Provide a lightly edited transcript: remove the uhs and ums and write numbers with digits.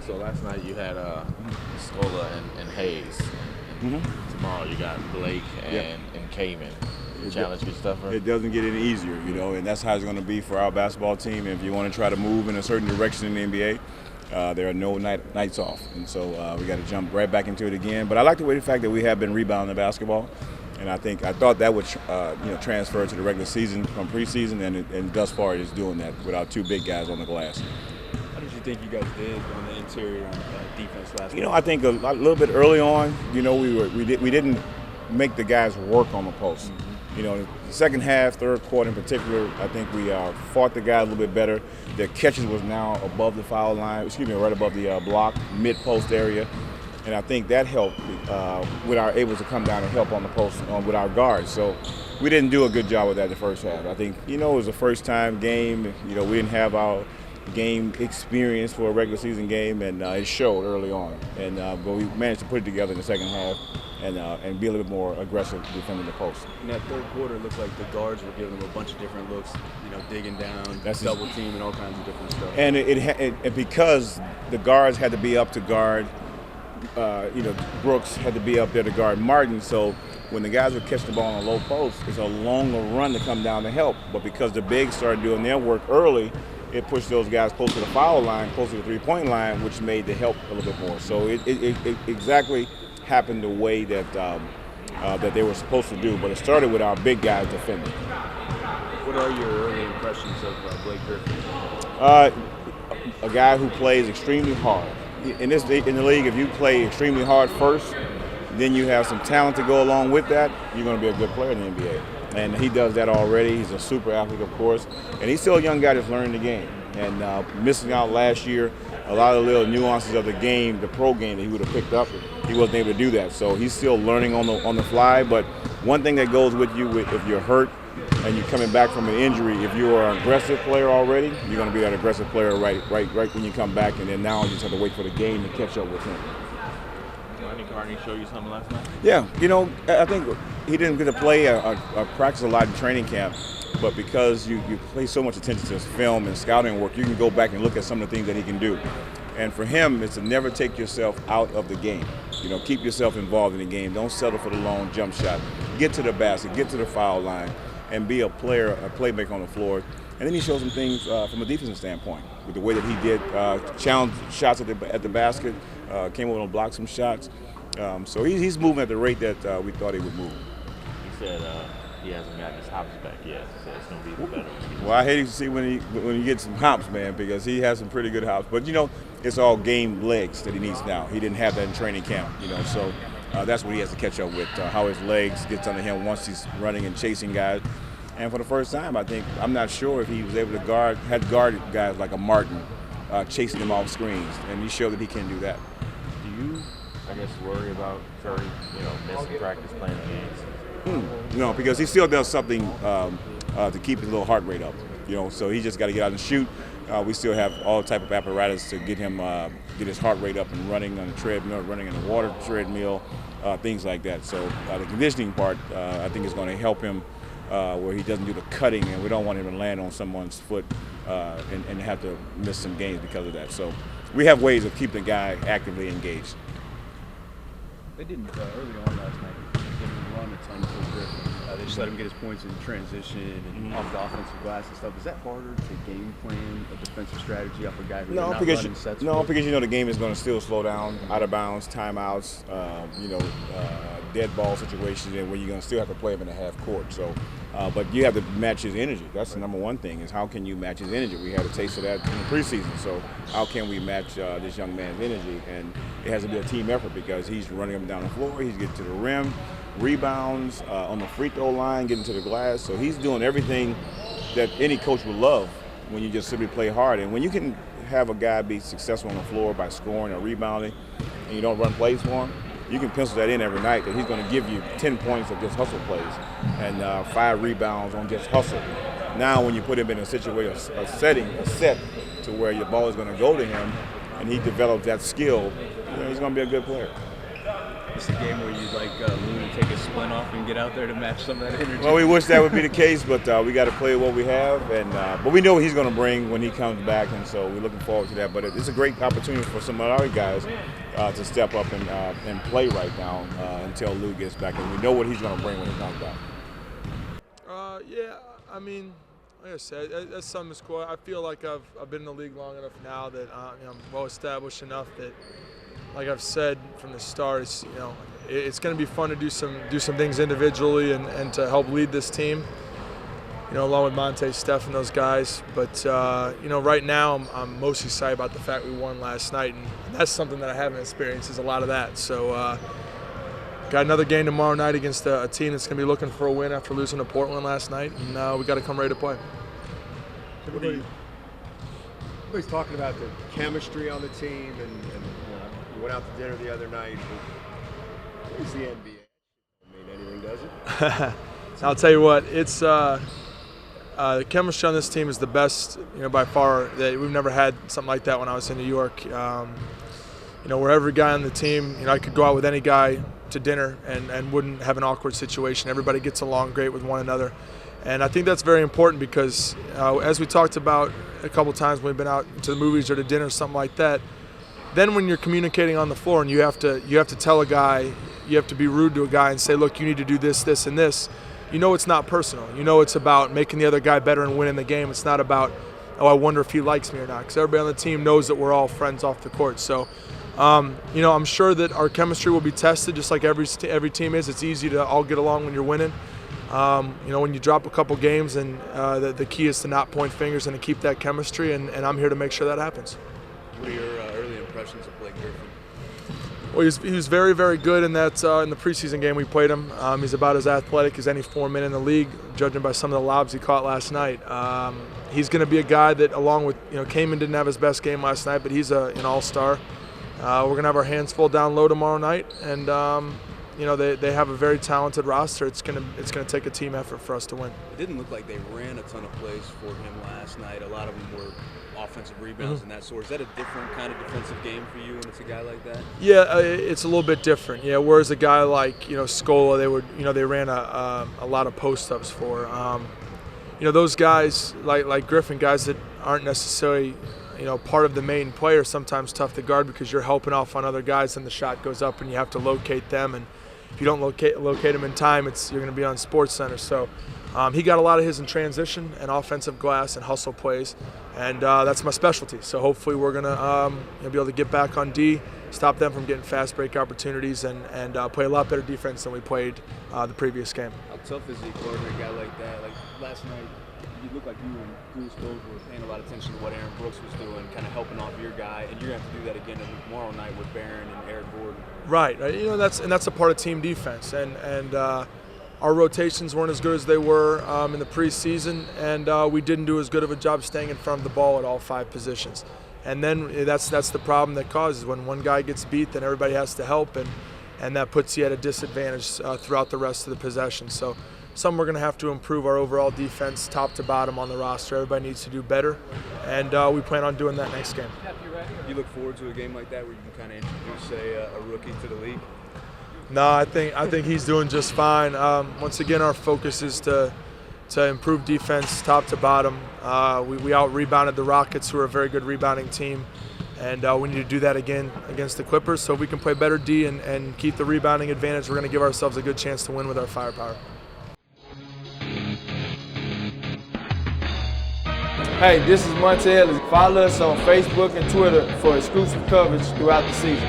So last night you had Scola and Hayes. And tomorrow you got Blake and Kamen. Challenge me stuffer. It doesn't get any easier, and that's how it's going to be for our basketball team. If you want to try to move in a certain direction in the NBA, there are no nights off, and so we got to jump right back into it again. But I like the fact that we have been rebounding the basketball, and I thought that would transfer to the regular season from preseason, and thus far it is doing that with our two big guys on the glass. How did you think you guys did on the interior defense last night? I think a little bit early on, we didn't make the guys work on the post. The second half, third quarter in particular, I think we fought the guys a little bit better. Their catches was now above the foul line, right above the block, mid-post area. And I think that helped with our able to come down and help on the post with our guards. So we didn't do a good job with that the first half. I think, it was a first-time game. We didn't have our game experience for a regular season game, and it showed early on. And but we managed to put it together in the second half and be a little bit more aggressive defending the post. In that third quarter, it looked like the guards were giving them a bunch of different looks, digging down, double team, and all kinds of different stuff. And it because the guards had to be up to guard, Brooks had to be up there to guard Martin. So when the guys would catch the ball on a low post, it's a longer run to come down to help. But because the bigs started doing their work early, it pushed those guys close to the foul line, close to the three-point line, which made the help a little bit more. So it exactly happened the way that that they were supposed to do. But it started with our big guys defending. What are your early impressions of Blake Griffin? A guy who plays extremely hard. In the league, if you play extremely hard first, then you have some talent to go along with that, you're going to be a good player in the NBA. And he does that already. He's a super athlete, of course. And he's still a young guy that's learning the game. And missing out last year, a lot of the little nuances of the game, the pro game that he would have picked up, he wasn't able to do that. So he's still learning on the fly. But one thing that goes with you if you're hurt and you're coming back from an injury, if you're an aggressive player already, you're going to be that aggressive player right when you come back. And then now you just have to wait for the game to catch up with him. Rodney Carney show you something last night? Yeah, I think he didn't get to play or practice a lot in training camp, but because you pay so much attention to his film and scouting work, you can go back and look at some of the things that he can do. And for him, it's to never take yourself out of the game. Keep yourself involved in the game. Don't settle for the long jump shot. Get to the basket, get to the foul line, and be a playmaker on the floor. And then he showed some things from a defensive standpoint with the way that he did challenge shots at the basket, came over and blocked some shots. So he's moving at the rate that we thought he would move. He said he hasn't gotten his hops back yet, so it's going to be even better. Well, I hate to see when he gets some hops, man, because he has some pretty good hops. But, it's all game legs that he needs now. He didn't have that in training camp, so that's what he has to catch up with, how his legs gets under him once he's running and chasing guys. And for the first time, I'm not sure if he was able to guard guys like a Martin, chasing them off screens, and he showed that he can do that. Do you, worry about Curry, missing practice, playing the games? No, because he still does something to keep his little heart rate up, so he just got to get out and shoot. We still have all type of apparatus to get him get his heart rate up and running on the treadmill, running in the water treadmill, things like that. So the conditioning part, I think, is going to help him where he doesn't do the cutting, and we don't want him to land on someone's foot and have to miss some games because of that. So we have ways of keeping the guy actively engaged. They didn't early on last night. They didn't run a ton for Griffin. They just let him get his points in transition and off the offensive glass and stuff. Is that harder to game plan a defensive strategy off a guy who's not running sets? No, because the game is going to still slow down, out of bounds, timeouts, dead ball situations, and where you're going to still have to play him in the half court. So, but you have to match his energy. That's the number one thing, is how can you match his energy? We had a taste of that in the preseason. So how can we match this young man's energy? And it has to be a team effort because he's running him down the floor, he's getting to the rim, rebounds on the free throw line, getting to the glass. So he's doing everything that any coach would love when you just simply play hard. And when you can have a guy be successful on the floor by scoring or rebounding and you don't run plays for him, you can pencil that in every night that he's going to give you 10 points of just hustle plays and 5 rebounds on just hustle. Now when you put him in a situation, a set to where your ball is going to go to him and he develops that skill, he's going to be a good player. The this a game where you'd like Lou to take a splint off and get out there to match some of that energy? Well, we wish that would be the case, but we got to play what we have, but we know what he's going to bring when he comes back, and so we're looking forward to that. But it's a great opportunity for some of our guys to step up and play right now until Lou gets back, and we know what he's going to bring when he comes back. Yeah, I mean, like I said, that's something that's cool. I feel like I've been in the league long enough now that I'm well established enough that, like I've said from the start, it's going to be fun to do some things individually and to help lead this team. Along with Monte, Steph, and those guys. But right now I'm most excited about the fact we won last night, and that's something that I haven't experienced. Is a lot of that. So. Got another game tomorrow night against a team that's going to be looking for a win after losing to Portland last night, and we got to come ready to play. Everybody's talking about the chemistry on the team, and you went out to dinner the other night. It's the NBA. I mean, anything does it? I'll tell you what, it's the chemistry on this team is the best, by far. We've never had something like that when I was in New York. Where every guy on the team, I could go out with any guy to dinner and wouldn't have an awkward situation. Everybody gets along great with one another. And I think that's very important because as we talked about a couple times when we've been out to the movies or to dinner or something like that, then when you're communicating on the floor and you have to tell a guy, you have to be rude to a guy and say, look, you need to do this, this, and this, it's not personal. it's about making the other guy better and winning the game. It's not about, I wonder if he likes me or not, because everybody on the team knows that we're all friends off the court. So I'm sure that our chemistry will be tested just like every team is. It's easy to all get along when you're winning. When you drop a couple games, and the key is to not point fingers and to keep that chemistry, and I'm here to make sure that happens. What are your early impressions of Blake Griffin? Well, he was very, very good in that in the preseason game we played him. He's about as athletic as any four-man in the league, judging by some of the lobs he caught last night. He's going to be a guy that, along with, Kaman didn't have his best game last night, but he's an all-star. We're going to have our hands full down low tomorrow night, and they have a very talented roster. It's going to take a team effort for us to win. It didn't look like they ran a ton of plays for him last night. A lot of them were offensive rebounds and that sort. Is that a different kind of defensive game for you when it's a guy like that? Yeah, it's a little bit different. Yeah, whereas a guy like Scola, they ran a lot of post-ups for. Those guys like Griffin, guys that aren't necessarily part of the main player, sometimes tough to guard because you're helping off on other guys and the shot goes up and you have to locate them, and if you don't locate them in time, you're going to be on Sports Center. So he got a lot of his in transition and offensive glass and hustle plays, and that's my specialty. So hopefully we're going to be able to get back on D, stop them from getting fast break opportunities, and play a lot better defense than we played the previous game. How tough is it guarding a guy like that? Like last night, you looked like you and Goose both were paying a lot of attention to what Aaron Brooks was doing, kind of helping off your guy, and you're going to have to do that again tomorrow night with Barron and Eric Gordon. Right. That's a part of team defense, and our rotations weren't as good as they were in the preseason, and we didn't do as good of a job staying in front of the ball at all 5 positions. And then that's the problem that causes when one guy gets beat, then everybody has to help, and that puts you at a disadvantage throughout the rest of the possession. So we're going to have to improve our overall defense top to bottom on the roster. Everybody needs to do better, and we plan on doing that next game. You look forward to a game like that where you can kind of introduce, say, a rookie to the league? No, I think he's doing just fine. Once again, our focus is to improve defense top to bottom. We out-rebounded the Rockets, who are a very good rebounding team, and we need to do that again against the Clippers. So if we can play better D and keep the rebounding advantage, we're going to give ourselves a good chance to win with our firepower. Hey, this is Monte Ellis. Follow us on Facebook and Twitter for exclusive coverage throughout the season.